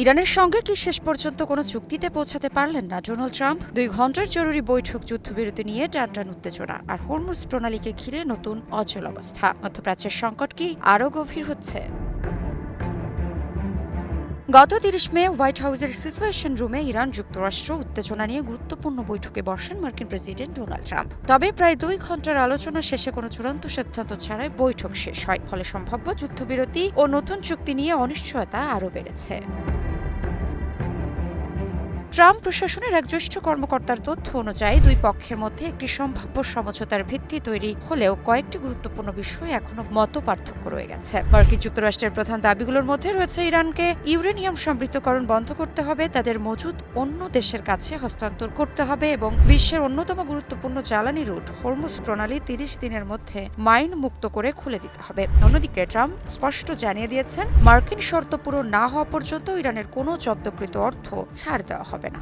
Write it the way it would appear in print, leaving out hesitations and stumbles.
ইরানের সঙ্গে কি শেষ পর্যন্ত কোনো চুক্তিতে পৌঁছাতে পারলেন না ডোনাল্ড ট্রাম্প? 2 ঘন্টার জরুরি বৈঠক, যুদ্ধবিরতি নিয়ে টানটান উত্তেজনা আর হরমুজ প্রণালীকে ঘিরে নতুন অচল অবস্থা। মধ্যপ্রাচ্যের সংকট কি আরও গভীর হচ্ছে? গত 30 মে হোয়াইট হাউসের সিচুয়েশন রুমে ইরান যুক্তরাষ্ট্র উত্তেজনা নিয়ে গুরুত্বপূর্ণ বৈঠকে বসেন মার্কিন প্রেসিডেন্ট ডোনাল্ড ট্রাম্প। তবে প্রায় 2 ঘন্টার আলোচনা শেষে কোনো চূড়ান্ত সিদ্ধান্ত ছাড়াই বৈঠক শেষ হয়। ফলে সম্ভাব্য যুদ্ধবিরতি ও নতুন চুক্তি নিয়ে অনিশ্চয়তা আরও বেড়েছে। ট্রাম্প প্রশাসনের এক জ্যেষ্ঠ কর্মকর্তার তথ্য অনুযায়ী 2 পক্ষের মধ্যে একটি সম্ভাব্য সমঝোতার ভিত্তি তৈরি হলেও কয়েকটি গুরুত্বপূর্ণ বিষয়ে এখনো মতপার্থক্য রয়ে গেছে। মার্কিন যুক্তরাষ্ট্রের প্রধান দাবিগুলোর মধ্যে রয়েছে ইরানকে ইউরেনিয়াম সমৃদ্ধকরণ বন্ধ করতে হবে, তাদের মজুদ অন্য দেশের কাছে হস্তান্তর করতে হবে এবং বিশ্বের অন্যতম গুরুত্বপূর্ণ জ্বালানি রুট হরমুজ প্রণালী 30 দিনের মধ্যে মাইন মুক্ত করে খুলে দিতে হবে। অন্যদিকে ট্রাম্প স্পষ্ট জানিয়ে দিয়েছেন, মার্কিন শর্ত পূরণ না হওয়া পর্যন্ত ইরানের কোনো জব্দকৃত অর্থ ছাড় দেওয়া হবে না।